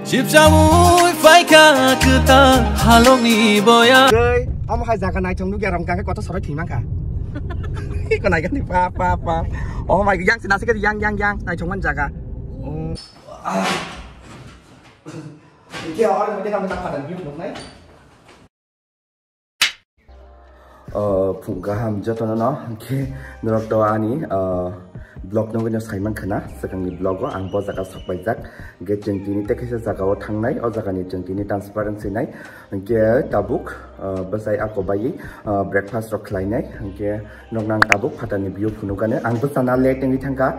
Ciptamu faika kita halong ni boya. Chơi, ông hai già cái này trong nước ra rồng càng cái quả tó sỏi thủy mang cả. Cái này cái gì pa. Oh my god, yang cái yang này trong anh già cả. Kia ở đây mình làm phản ứng đúng đấy. Phungkaham jatuh nó ke nurok doa ani blog nunggu nya saiman khana sekarang blog ang bo jaga sok baijak ge jengtini tekesa jaga o thangnai o jaga ni jengtini transparency nai ke tabuk basai akobai breakfast rok khlainai ke nongnang tabuk phatani view phunukane ang bo sana late ni thangka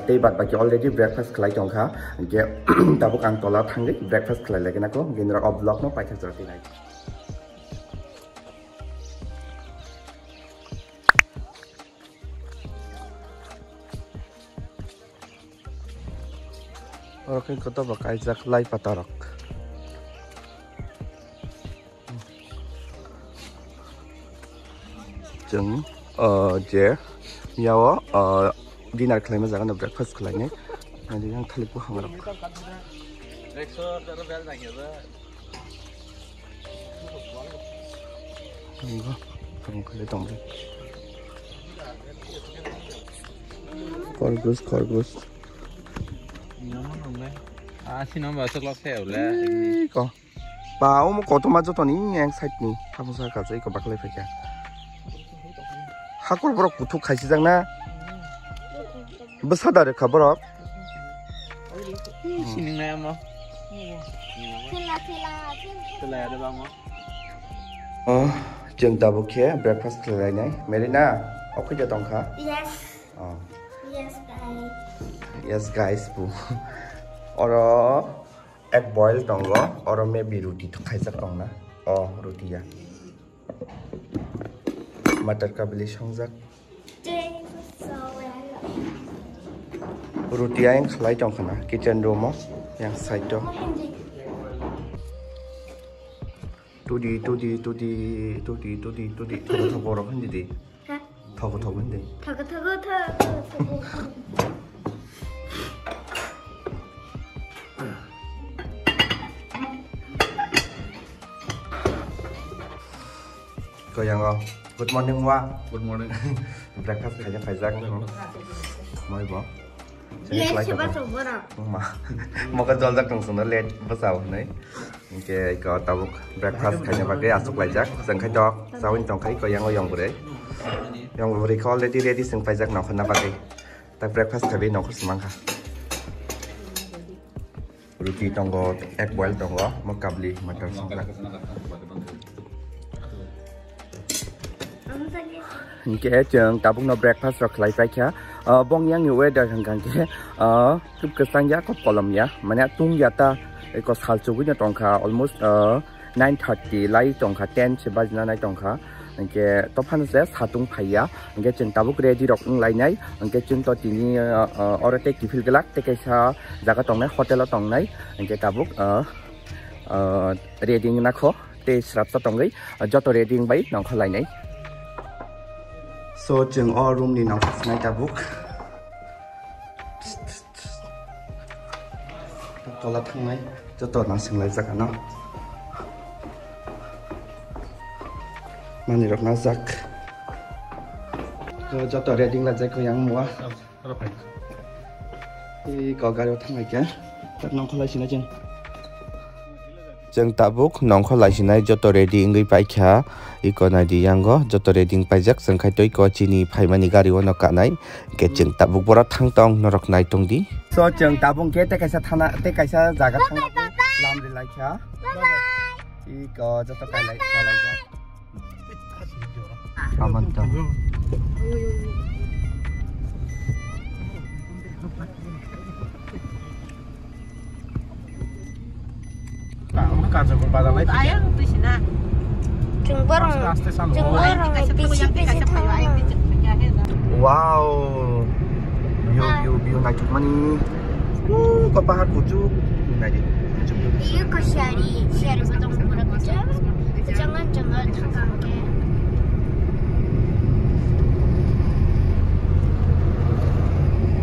tei bat baki already breakfast khlai tongkha ke tabuk ang tola thangai breakfast khlai lagena ko ge nurok blog no paithak jorti nai. Oke, kita bakal ajak live patarok. Jeng, je, miawo, dinner klaimnya jangan breakfast klaimnya. Nanti yang kali ku hangrok. Enggak, kamu kali tonggi. Korgus. Sino bahasa kelas lah. Kok, bau mau kau tuh maju tuh nih yang side nih, kamu saya kasih kau bakal lepas ya. Hakul berok butuh kasih jangan. Besar dari kabarok. Sini nih ama. Sila ada bang ma. Jeng tabuk ya breakfast kelainya. Merina, oke jatuh kah? Yes. Yes guys bu. Oro egg boil tonggo, oro maybe roti to khai jak tong na. Oh roti ya. Matar ka beli songjak. Roti yang khlai tong khana kitchen room yang side to. Tudi. Thogo ro kan di. Thogo ndi. Thogo. Kau yang good morning wa. Good morning. Breakfast kayaknya Faizak nih. Mau ibu? Late coba coba. Mau ke jolak langsung late besar nih. Oke, kau tahu breakfast kayaknya pakai asuk Faizak. Sengkai dok, sawin tongkai kau yang boleh. Yang boleh kau ready seng Faizak nak kena pakai. Tapi breakfast kami nak semangka. Roti tonggo, egg boil tonggo, mau kabli makan semangka. Ke jeng tabung no breakfast rok lai pai kya bong yang weather hanggang ke kup kesang ya ko kolam ya mana tung ya ta ko sal chu nya tongkha almost 9:30 lai tongkha 10 che bajna nai tongkha ke tophan se satung phaya ke jeng tabuk ready rok lai nai ke jeng to tini orate kifil gelak te kaisa jaga tongnai hotel tongnai ke tabuk ready na kho te srap sa tongai joto ready bai nong khalai nai. So jeng all room ni nang snai tabuk. Tola thangai joto nang singlai jak ana. Mani rok na jak. Joto reading la jak ko yang mua. Ko garo thangai ke. Tak nang kholai sina jeng. Jeng tabuk nongkho laisinai joto ready ingui paikha ikona di yango joto ready paijak sengkai toi ko chini phaimani gari ono kanai ke jeng tabuk bora thangtong norok nai tongdi so jeng tabung ke te kaisa thana te kaisa jaga thang lam ri laikha iko joto kai lai jak amanta Ayah tu sih na. Jengborong bisi wow view naik mana kau bahar kucuk nadi iya kau syari betul jangan tangkang ke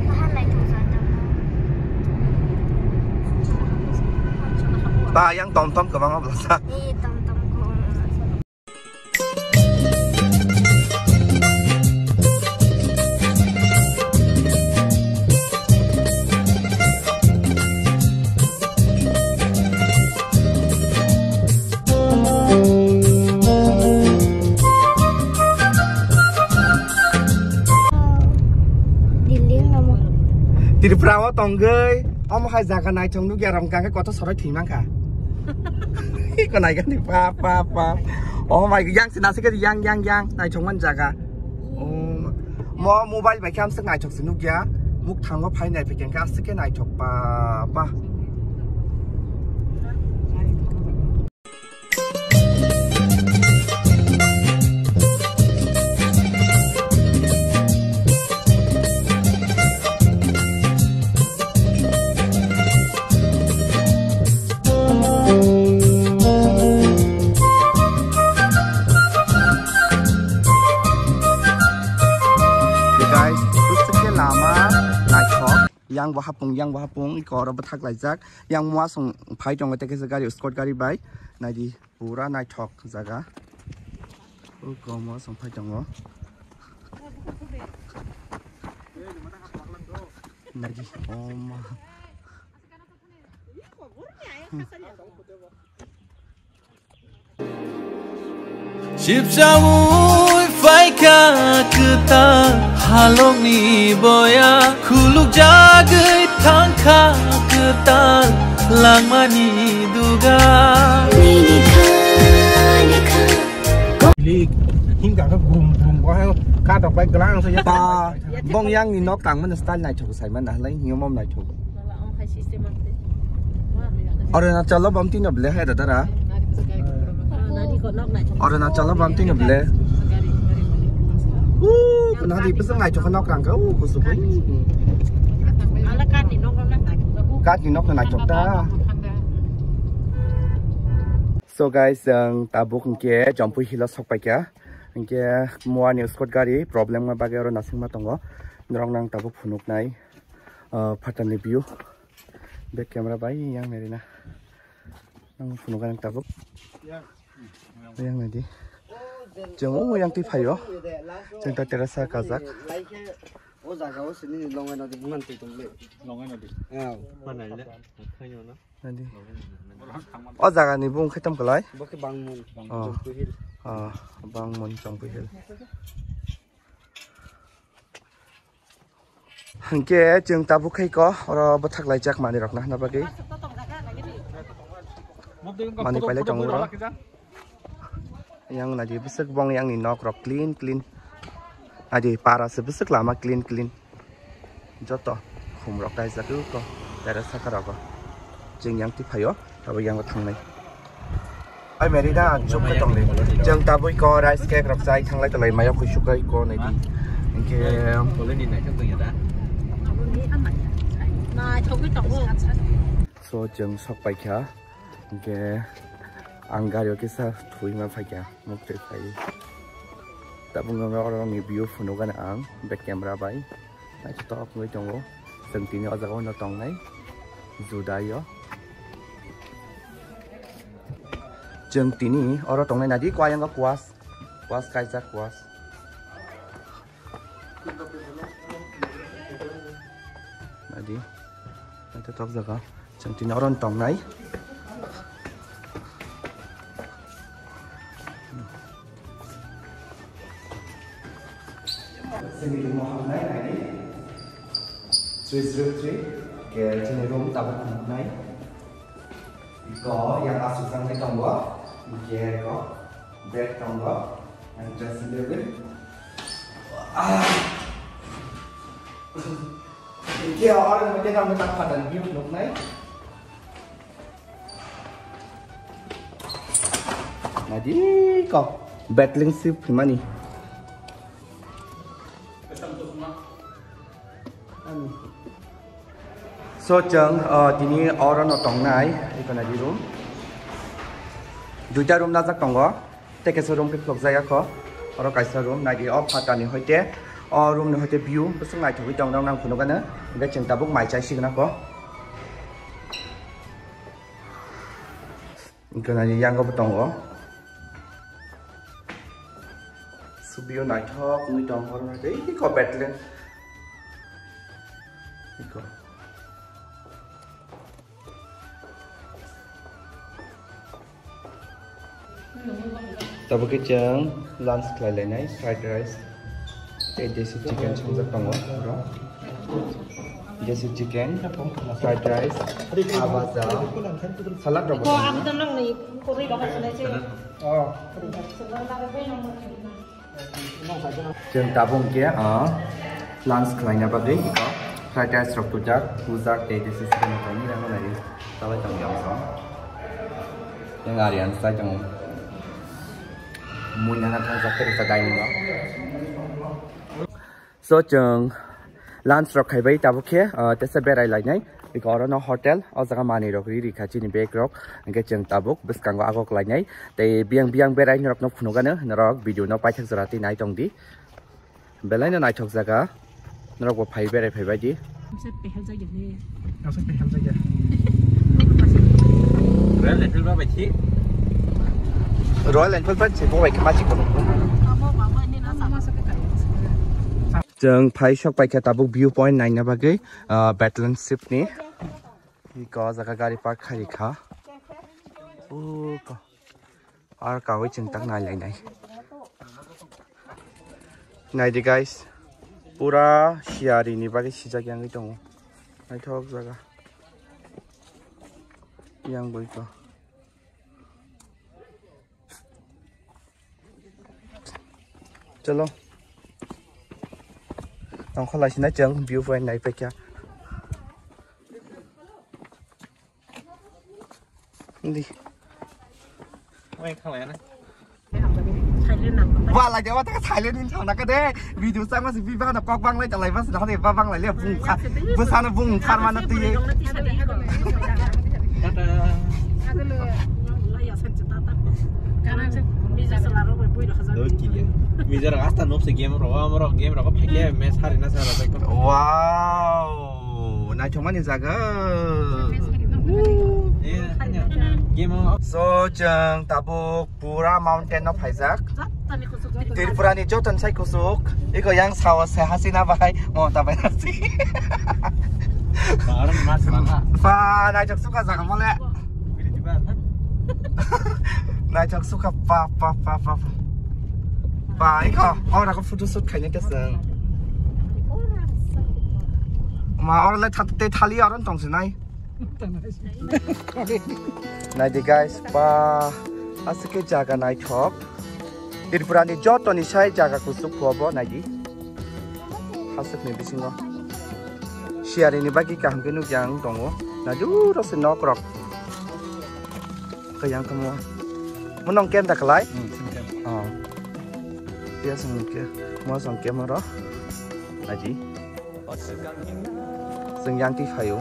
bahan naik tu sana ba yang tom tom ke bang belasa Ni tom-tom ko. Diling namo. Di perawa tonggay om hai jaga nai chong nu ge rong kang ko to sorai thi mang kha ko nai kan di pa oh my yang sinasi ke yang nai chong man jaga oh mo mobile bai kam sang nai chok sinu ya muk thang wa phai nai pe keng ka sike nai chok pa yang wahapung iko ora bathak laijak yang mua song phai tong te ke gari escort gari bai nai pura nai thok jaga o ko mua song phai tong nai om Sipsawui faika kita halong ni boya kuluk jagai tangka kita langmani duga hingga ke gum có hay cá đọc bay glang thôi ta bong yang ni nok tang man style nai thok sai man na lai hiom mom nai thok orena chalo bam tin ble hai da ra orena chalo bam tin ble kuna di pesang nai thok nok kang ka ku su bai kat ni nok nai thok ta so guys tabuk ke jompu hila sok pai kya Ingke mua ni escort gari problem ma bagi orang nasing matongo nrong nang tabuk phunuk nai phatan ni view back camera bai yang merina nang phunuk nang tabuk yang nadi jeng yang ti phayo jeng ta terasa kazak o jaga o sini longai nadi man ti tumle longai nadi mana ile khayo na nadi o jaga ni bung khatam kalai boke bangmun hil bangmun jongpu hil hangke jeng tabuk khai ko ora bathak laijak mani rokna na bagi mani paile jong ro yang nadi besek bong yang ni nok rok clean adi para se besek lama clean joto khum rok dai jatu ko dara sakara ko jeng yang ti phayo aba yang ko thangnai ai merida chuk ka tong le jeng tabui ko rice cake rok sai thanglai to lai maya khu sukai ko nei di inke boleh ni naik ke ya so jeng sok pai kha inke anggar yo kisa thui ma phai kya mukte phai tabung ngam ora ni view phunu kan ang back camera bai ai to ngoi tongo seng tini aja ko na tong nai judai yo jeng tini ora tong nai nadi kwa yang ka kuas kaisa kuas nadi nanti tok jaga jeng tini ora tong nai sini rumah nai nai 303 ke sini room tabuk nai có yang asup sang cái trong đó kia có bed trong đó and dressing table kia orang macam orang tak padan view lúc này nadi có bed link sip mana ni so jeng tini orang notong nai ikon di room duita room najak tongo teke room ke klok jaya ko oro kaisa room nai di off patani hoite room ni hoite view besung nai thoi tong nang phuno kana be jeng tabuk mai chai signa ko Ikan aja yang kau potong kok. Subio naik thok, ngui tong kau nanti. Ini kau betle. Iko. Tapi kecang lunch kelai lain, fried rice. Desi chicken chungzak pango, bro. Desi chicken, fried rice, awaza, salad robot. Oh, aku tenang nih, kuri bakal selesai. Oh. Jeng tabung kia, lunch kelai nya bagi, iko. Fried rice rock tujak, uzak desi chicken atau ni nama lagi. Tahu jeng yang song. Yang arian saya jeng. Muna na thang sakit sa dai ni. So jeng lunch rock khai bai tabu khe tesa berai lai nai bikoro no hotel o jaga mani rok ri khachi ni bek rok engke jeng tabuk biskango agok lai nai tei biang berai rok no phunugano norok video no paithak jarati nai tongdi belai no nai thok jaga norok bo phai berai phai bai di Sẽ bị hao dây dần đi. Nó sẽ bị hao dây dần. Royal Enfield ba bachi. Royal Enfield ban chibo bai kamachi kono jeng phai shok pai kha tabuk view point nai na bagai Battlefield ni ko jaga gari park khari kha o ko ar ka wi ching tak nai lai nai di guys pura siari ni bagai sijak yang itu nai thok jaga yang boi ko chalo tong kholai sina jeng view point nai pe kya đi Quay khang lẽ này.ว่าอะไรเดี๋ยวว่าถ้าถ่ายเล่นนินทางนักก็ได้วิดีโอสร้างมาสิพี่บ้านนับกอกบ้างเลยจะอะไรว่าสุดท้ายเนี่ยบ้างอะไรเรียกบุ้งค่ะบุ้งซานะบุ้งทานมานาที Đôi kỳ vậy. Bây giờ là asta nộp sẽ game rồi có phải game mess hari na sara tak. wow nai chong mani jaga Game so jeng tabuk pura mountain no phaijak Tripura ni joton sai kusuk iko yang sawa se hasina bahai mo ta bai nasi orang mas mana. fa nai chok suka jaga mole Pilih tiba kan. nai chok suka pa iko ora ko photo shoot khaine kesang ma ora le thatte thali aron tongsi nai nai di guys pa asike jaga nai thok Tripura ni joton ni sai jaga kusuk phobo nai di hasuk ni bisingo siari ni bagi kaham kenu yang tongo na du rose nok rok ke yang kamu menong kem tak kelai oh dia sang ke mo sang kem ro aji sang yang ti phayo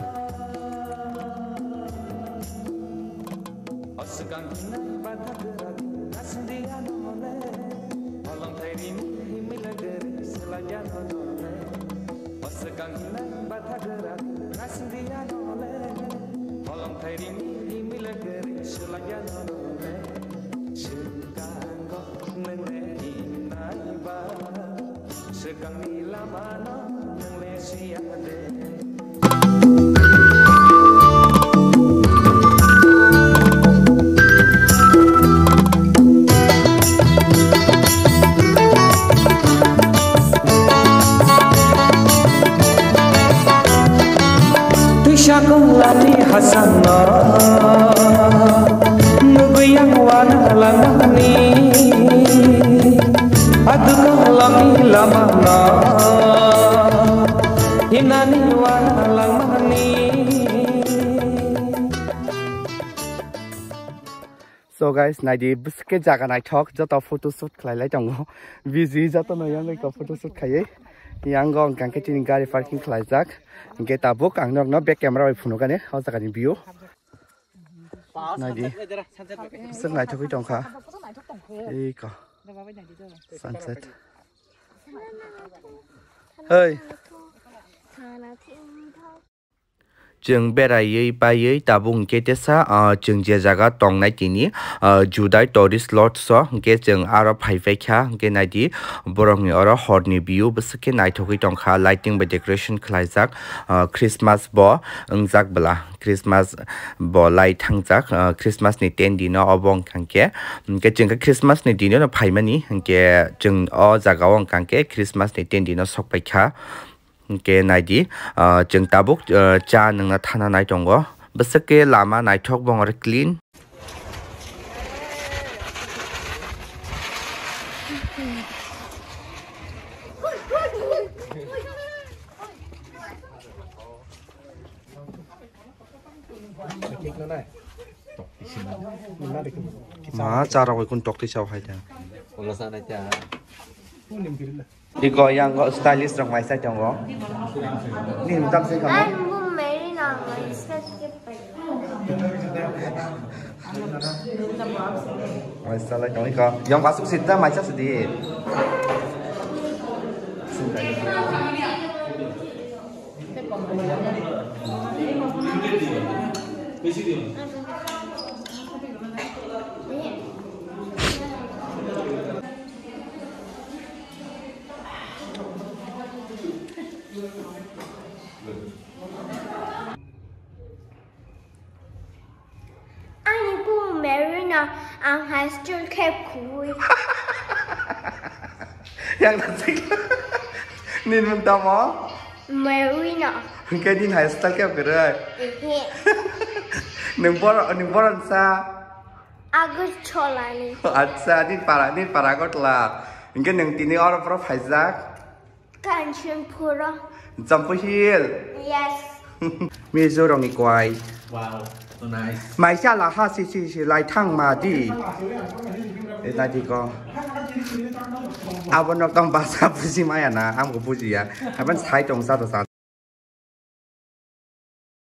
Lani Hasana Nuguyang wana langani Aduka lami lamana Hinani wana langani So guys nai di biske jaga nai thok joto photo shoot khlai lai tongo busy joto no yang ko photo shoot khaye yang gong kang ke tin gari parking khlai jak ge tabuk ang nok no back camera bai phuno kane ho jaga ni view nai di sing nai thok tong kha ei ko sunset hey जों बेरायै बायै दाबो के तेसा जों जे जागा टंनाय तिनि जुदाय टुरिस्ट लट्स के जों आरो फाइफाइखा के नायदि बरंनि आरो हरनि बिउ बसके नायथोकै टंखा लाइटिंग बे डेकोरेशन खलाइजाक क्रिसमास ब अंजाक बला क्रिसमास ब लाइट थांजाक क्रिसमास नि 10 दिन अबं खांके के जों क्रिसमास नि दिन न फाइमानि के जों अ जागाव खांके क्रिसमास नि 10 दिन सकपाइखा के नायदि जों ताबुक चा नंना थाना नाय दंग बसके लामा नायथक बंगर क्लीन मा चारा कोई कुन टक्ति साव हाइदा Kalau sana aja. Iko yang kok stylish dong mai sai dong go ni tam sai kamu Anh mua mấy nào mà sẽ tiếp mai sai lai dong iko yang masuk sita mai sa sedih Anh mua Marina ăn hai still kẹp cùi. yang nasik nin mun ta mo Marina. cái din hai style kep ke rồi nung bor sa Agus cholani. acha din para got la cái nung tini or pro phaizak Kanchen pura. jampu hill Yes. mi zo rong ikwai Wow, so nice. 买下了哈是来趟马地，那地个，阿文那刚把啥不是买呀那，俺个不是呀，还们菜种啥的啥。